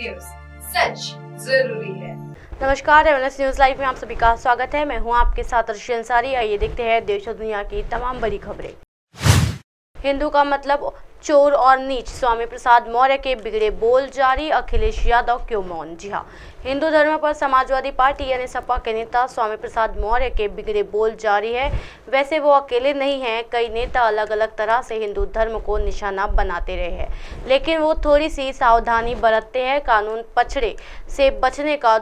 News, सच जरूरी है। नमस्कार, एमएनएस न्यूज लाइव में आप सभी का स्वागत है। मैं हूं आपके साथ अर्शी अंसारी। आइए देखते हैं देश और दुनिया की तमाम बड़ी खबरें। हिंदू का मतलब चोर और नीच, स्वामी प्रसाद मौर्य के बिगड़े बोल जारी, अखिलेश यादव क्यों मौन। जी हां, हिंदू धर्म पर समाजवादी पार्टी यानी सपा के नेता स्वामी प्रसाद मौर्य के बिगड़े बोल जारी है। वैसे वो अकेले नहीं हैं, कई नेता अलग अलग तरह से हिंदू धर्म को निशाना बनाते रहे हैं, लेकिन वो थोड़ी सी सावधानी बरतते हैं। कानून पछड़े से बचने का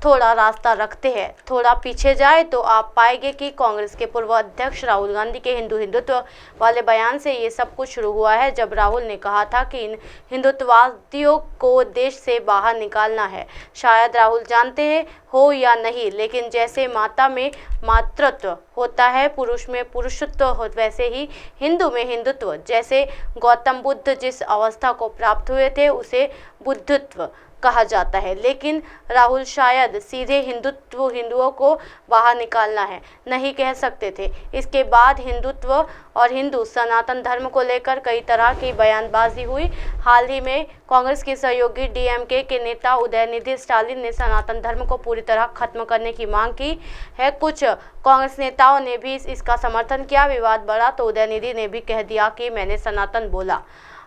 थोड़ा रास्ता रखते हैं। थोड़ा पीछे जाए तो आप पाएंगे कि कांग्रेस के पूर्व अध्यक्ष राहुल गांधी के हिंदुत्व वाले बयान से ये सब कुछ शुरू हुआ है, जब राहुल ने कहा था कि इन हिंदुत्ववादियों को देश से बाहर निकालना है। शायद राहुल जानते हैं हो या नहीं, लेकिन जैसे माता में मातृत्व होता है, पुरुष में पुरुषत्व हो, वैसे ही हिंदू में हिंदुत्व। जैसे गौतम बुद्ध जिस अवस्था को प्राप्त हुए थे उसे बुद्धत्व कहा जाता है, लेकिन राहुल शायद सीधे हिंदुओं को बाहर निकालना है नहीं कह सकते थे। इसके बाद हिंदुत्व और हिंदू सनातन धर्म को लेकर कई तरह की बयानबाजी हुई। हाल ही में कांग्रेस की सहयोगी डीएमके के नेता उदयनिधि स्टालिन ने सनातन धर्म को पूरी तरह खत्म करने की मांग की है। कुछ कांग्रेस नेताओं ने भी इसका समर्थन किया। विवाद बढ़ा तो उदयनिधि ने भी कह दिया कि मैंने सनातन बोला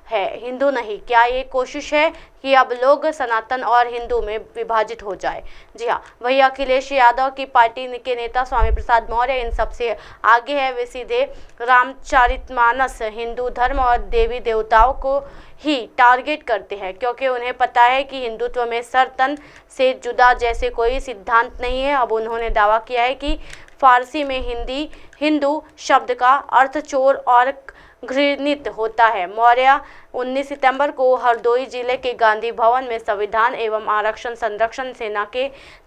है, हिंदू नहीं। क्या ये कोशिश है कि अब लोग सनातन और हिंदू में विभाजित हो जाए? जी हाँ, वही अखिलेश यादव की पार्टी के नेता स्वामी प्रसाद मौर्य इन सबसे आगे है। वे सीधे रामचरितमानस, हिंदू धर्म और देवी देवताओं को ही टारगेट करते हैं, क्योंकि उन्हें पता है कि हिंदुत्व में सर तन से जुदा जैसे कोई सिद्धांत नहीं है। अब उन्होंने दावा किया है कि फारसी में हिंदू शब्द का अर्थ चोर और घृणित होता है। मौर्य 19 सितंबर को हरदोई जिले के गांधी भवन में संविधान एवं आरक्षण संरक्षण सेना के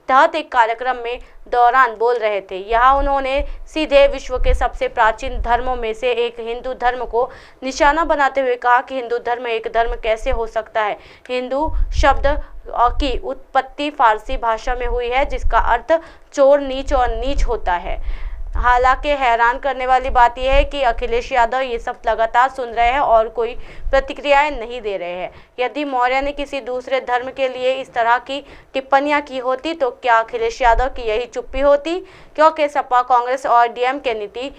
तहत एक कार्यक्रम में दौरान बोल रहे थे। यहाँ उन्होंने सीधे विश्व के सबसे प्राचीन धर्मों में से एक हिंदू धर्म को निशाना बनाते हुए कहा कि हिंदू धर्म एक धर्म कैसे हो सकता है। हिंदू शब्द की उत्पत्ति फारसी भाषा में हुई है, जिसका अर्थ चोर, नीच और नीच होता है। हालांकि हैरान करने वाली बात यह है कि अखिलेश यादव ये सब लगातार सुन रहे हैं और कोई प्रतिक्रियाएं नहीं दे रहे हैं। यदि मौर्य ने किसी दूसरे धर्म के लिए इस तरह की टिप्पणियां की होती तो क्या अखिलेश यादव की यही चुप्पी होती? क्योंकि सपा, कांग्रेस और डीएमके नीति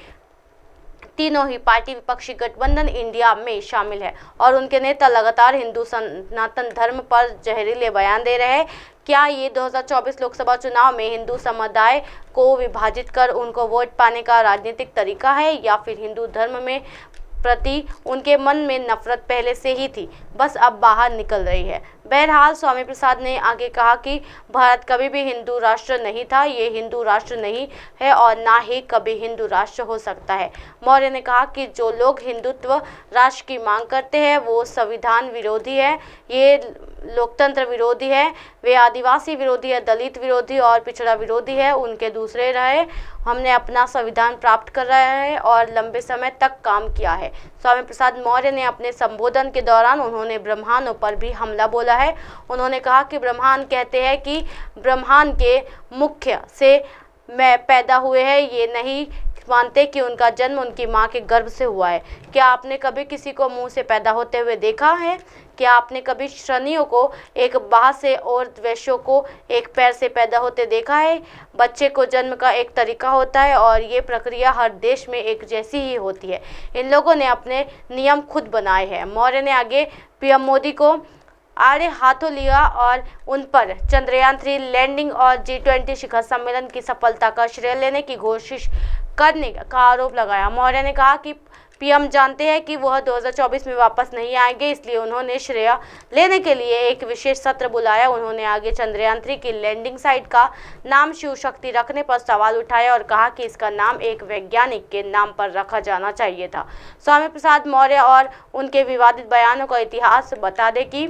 तीनों ही पार्टी विपक्षी गठबंधन इंडिया में शामिल है और उनके नेता लगातार हिंदू सनातन धर्म पर जहरीले बयान दे रहे हैं। क्या ये 2024 लोकसभा चुनाव में हिंदू समुदाय को विभाजित कर उनको वोट पाने का राजनीतिक तरीका है, या फिर हिंदू धर्म में प्रति उनके मन में नफरत पहले से ही थी, बस अब बाहर निकल रही है? बहरहाल स्वामी प्रसाद ने आगे कहा कि भारत कभी भी हिंदू राष्ट्र नहीं था, ये हिंदू राष्ट्र नहीं है और ना ही कभी हिंदू राष्ट्र हो सकता है। मौर्य ने कहा कि जो लोग हिंदुत्व राष्ट्र की मांग करते हैं वो संविधान विरोधी है, ये लोकतंत्र विरोधी है, वे आदिवासी विरोधी है, दलित विरोधी और पिछड़ा विरोधी है। उनके दूसरे रहे, हमने अपना संविधान प्राप्त कर रहे हैं और लंबे समय तक काम किया है। स्वामी प्रसाद मौर्य ने अपने संबोधन के दौरान उन्होंने ब्राह्मणों पर भी हमला बोला है। उन्होंने कहा कि ब्राह्मण कहते हैं कि ब्रह्मांड के मुख्य से मैं पैदा हुए हैं, ये नहीं मानते कि उनका जन्म उनकी माँ के गर्भ से हुआ है। क्या आपने कभी किसी को मुंह से पैदा होते हुए देखा है? क्या आपने कभी श्रनियों को एक बाह से और वैश्यों को एक पैर से पैदा होते देखा है? बच्चे को जन्म का एक तरीका होता है और ये प्रक्रिया हर देश में एक जैसी ही होती है। इन लोगों ने अपने नियम खुद बनाए हैं। मौर्य ने आगे पीएम मोदी को आड़े हाथों लिया और उन पर चंद्रयान 3 लैंडिंग और G20 शिखर सम्मेलन की सफलता का श्रेय लेने की कोशिश करने का आरोप लगाया। मौर्य ने कहा कि पीएम जानते हैं कि वह 2024 में वापस नहीं आएंगे, इसलिए उन्होंने श्रेय लेने के लिए एक विशेष सत्र बुलाया। उन्होंने आगे चंद्रयान 3 की लैंडिंग साइट का नाम शिव शक्ति रखने पर सवाल उठाया और कहा कि इसका नाम एक वैज्ञानिक के नाम पर रखा जाना चाहिए था। स्वामी प्रसाद मौर्य और उनके विवादित बयानों का इतिहास बता दें कि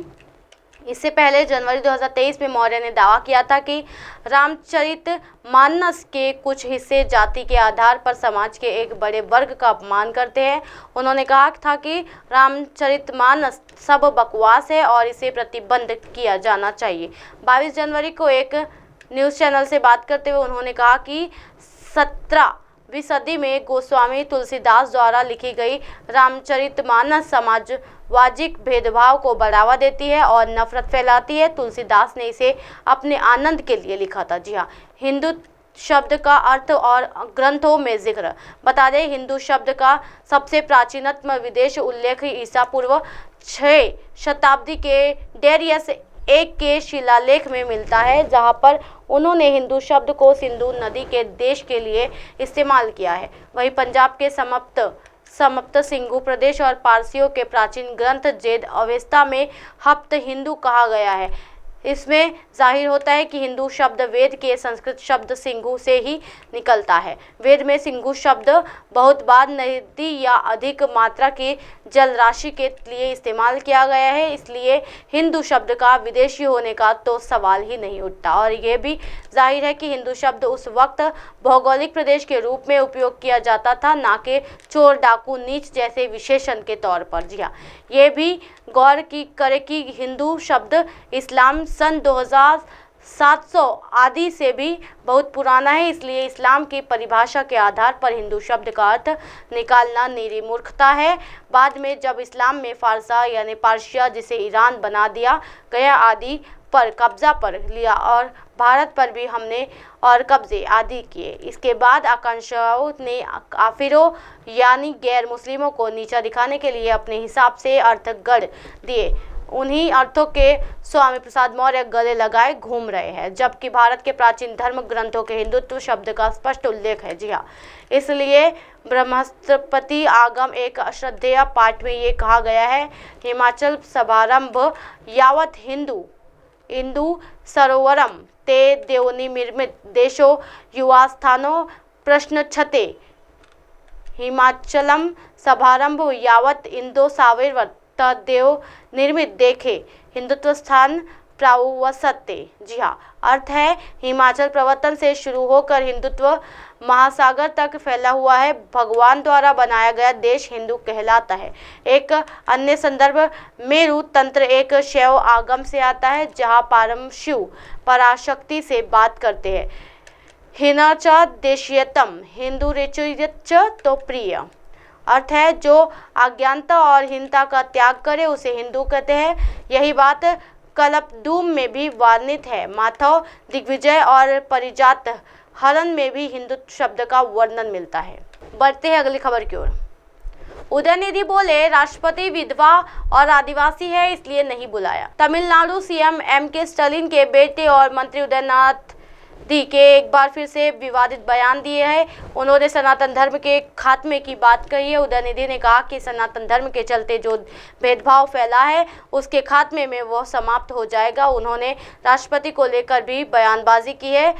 इससे पहले जनवरी 2023 में मौर्य ने दावा किया था कि रामचरितमानस के कुछ हिस्से जाति के आधार पर समाज के एक बड़े वर्ग का अपमान करते हैं। उन्होंने कहा था कि रामचरितमानस सब बकवास है और इसे प्रतिबंध किया जाना चाहिए। 22 जनवरी को एक न्यूज़ चैनल से बात करते हुए उन्होंने कहा कि 17 वीं सदी में गोस्वामी तुलसीदास द्वारा लिखी गई रामचरितमानस समाजवादी भेदभाव को बढ़ावा देती है और नफरत फैलाती है। तुलसीदास ने इसे अपने आनंद के लिए लिखा था। जी हाँ, हिंदू शब्द का अर्थ और ग्रंथों में जिक्र बता दें। हिंदू शब्द का सबसे प्राचीनतम विदेश उल्लेख ईसा पूर्व 6 शताब्दी के डेरियस एक के शिलालेख में मिलता है, जहां पर उन्होंने हिंदू शब्द को सिंधु नदी के देश के लिए इस्तेमाल किया है। वहीं पंजाब के समप्त सिंघू प्रदेश और पारसियों के प्राचीन ग्रंथ जेद अवेस्ता में हप्त हिंदू कहा गया है। इसमें जाहिर होता है कि हिंदू शब्द वेद के संस्कृत शब्द सिंघू से ही निकलता है। वेद में सिंघू शब्द बहुत बार नदी या अधिक मात्रा की जल राशि के लिए इस्तेमाल किया गया है, इसलिए हिंदू शब्द का विदेशी होने का तो सवाल ही नहीं उठता। और यह भी जाहिर है कि हिंदू शब्द उस वक्त भौगोलिक प्रदेश के रूप में उपयोग किया जाता था, ना कि चोर, डाकू, नीच जैसे विशेषण के तौर पर। जी हाँ, ये भी गौर की करे कि हिंदू शब्द इस्लाम सन 2700 आदि से भी बहुत पुराना है, इसलिए इस्लाम की परिभाषा के आधार पर हिंदू शब्द का अर्थ निकालना निरी मूर्खता है। बाद में जब इस्लाम में फारसा यानी पार्शिया, जिसे ईरान बना दिया गया, आदि पर कब्जा पर लिया और भारत पर भी हमने और कब्जे आदि किए, इसके बाद आकांक्षाओं ने काफिरों यानी गैर मुस्लिमों को नीचा दिखाने के लिए अपने हिसाब से अर्थ गढ़ दिए। उन्हीं अर्थों के स्वामी प्रसाद मौर्य गले लगाए घूम रहे हैं, जबकि भारत के प्राचीन धर्म ग्रंथों के हिंदुत्व शब्द का स्पष्ट उल्लेख है। जी हाँ, इसलिए ब्रह्मस्त्रपति आगम एक अश्रद्धेय पाठ में ये कहा गया है, हिमाचल सभारंभ यावत हिंदू सरोवरम ते देवनिर्मित देशो युवास्थानो प्रश्नच्छते। हिमाचलम सभारंभ यावत इंदो सावेरवत देव निर्मित देखे हिंदुत्व स्थान प्रावसते। जी हाँ, अर्थ है हिमाचल प्रवर्तन से शुरू होकर हिंदुत्व महासागर तक फैला हुआ है। भगवान द्वारा बनाया गया देश हिंदू कहलाता है। एक अन्य संदर्भ मेरु तंत्र एक शैव आगम से आता है, जहाँ परम शिव पराशक्ति से बात करते हैं। हिनाचा देशीयतम हिंदू रेचुयच तो प्रिय, अर्थ है जो अज्ञानता और हीनता का त्याग करे उसे हिंदू कहते हैं। यही बात कल्पद्रुम में भी वर्णित है। माधव दिग्विजय और परिजात हरण में भी हिंदुत्व शब्द का वर्णन मिलता है। बढ़ते हैं अगली खबर की ओर। उदयनिधि बोले, राष्ट्रपति विधवा और आदिवासी है इसलिए नहीं बुलाया। तमिलनाडु सीएम एमके स्टालिन के बेटे और मंत्री उदयनाथ के एक बार फिर से विवादित बयान दिए हैं। उन्होंने सनातन धर्म के खात्मे की बात कही है। उदयनिधि ने कहा कि सनातन धर्म के चलते जो भेदभाव फैला है उसके खात्मे में वह समाप्त हो जाएगा। उन्होंने राष्ट्रपति को लेकर भी बयानबाजी की है।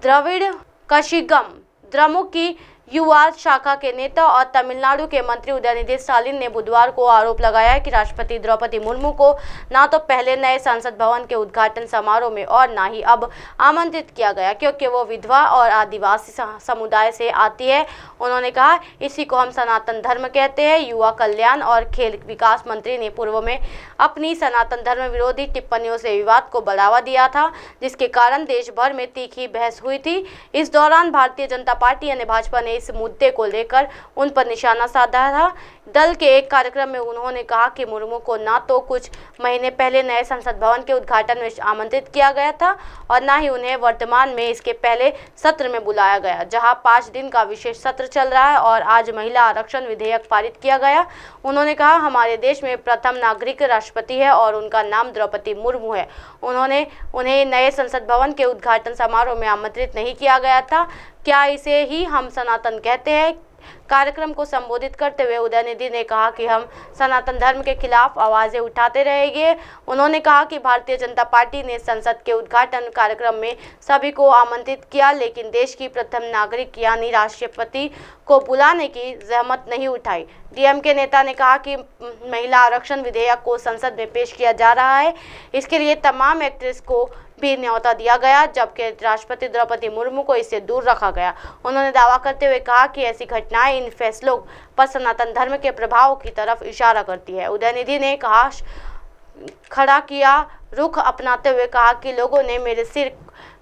द्रविड़ कशिगम द्रमुक की युवा शाखा के नेता और तमिलनाडु के मंत्री उदयनिधि स्टालिन ने बुधवार को आरोप लगाया है कि राष्ट्रपति द्रौपदी मुर्मू को ना तो पहले नए संसद भवन के उद्घाटन समारोह में और ना ही अब आमंत्रित किया गया, क्योंकि वो विधवा और आदिवासी समुदाय से आती है। उन्होंने कहा, इसी को हम सनातन धर्म कहते हैं। युवा कल्याण और खेल विकास मंत्री ने पूर्व में अपनी सनातन धर्म विरोधी टिप्पणियों से विवाद को बढ़ावा दिया था, जिसके कारण देश भर में तीखी बहस हुई थी। इस दौरान भारतीय जनता पार्टी यानी भाजपा ने इस मुद्दे को लेकर उन पर निशाना साधा था। दल के एक कार्यक्रम में उन्होंने कहा कि मुर्मू को ना तो कुछ महीने पहले नए संसद भवन के उद्घाटन में आमंत्रित किया गया था और ना ही उन्हें वर्तमान में इसके पहले सत्र में बुलाया गया, जहां 5 दिन का विशेष सत्र चल रहा है और आज महिला आरक्षण विधेयक पारित किया गया। उन्होंने कहा, हमारे देश में प्रथम नागरिक राष्ट्रपति है और उनका नाम द्रौपदी मुर्मू है। उन्हें नए संसद भवन के उद्घाटन समारोह में आमंत्रित नहीं किया गया था। क्या इसे ही हम सनातन कहते हैं? कार्यक्रम को संबोधित करते हुए उदयनिधि ने कहा कि हम सनातन धर्म के खिलाफ आवाजें उठाते रहेंगे। उन्होंने कहा कि भारतीय जनता पार्टी ने संसद के उद्घाटन कार्यक्रम में सभी को आमंत्रित किया, लेकिन देश की प्रथम नागरिक यानी राष्ट्रपति को बुलाने की जहमत नहीं उठाई। डीएमके नेता ने कहा कि महिला आरक्षण विधेयक को संसद में पेश किया जा रहा है, इसके लिए तमाम एक्ट्रेस को भी न्योता दिया गया, जबकि राष्ट्रपति द्रौपदी मुर्मू को इससे दूर रखा गया। उन्होंने दावा करते हुए कहा कि ऐसी घटनाएं इन फैसलों पर सनातन धर्म के प्रभाव की तरफ इशारा करती है। उदयनिधि ने कहा खड़ा किया रुख अपनाते हुए कहा कि लोगों ने मेरे सिर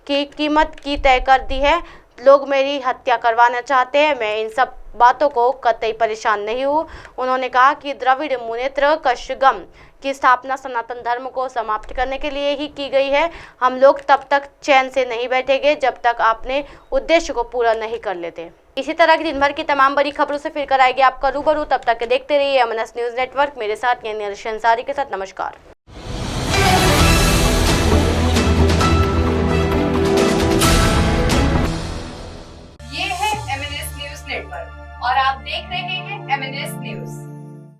की कीमत की तय कर दी है, लोग मेरी हत्या करवाना चाहते हैं, मैं इन सब बातों को कतई परेशान नहीं हूँ। उन्होंने कहा कि द्रविड़ मुनेत्र कशगम की स्थापना सनातन धर्म को समाप्त करने के लिए ही की गई है। हम लोग तब तक चैन से नहीं बैठेंगे जब तक अपने उद्देश्य को पूरा नहीं कर लेते। इसी तरह की दिन भर की तमाम बड़ी खबरों से फिर कराएगी आपका रूबरू। तब तक देखते रहिए एमएनएस न्यूज़ नेटवर्क। मेरे साथ यानी अर्श अंसारी के साथ। नमस्कार।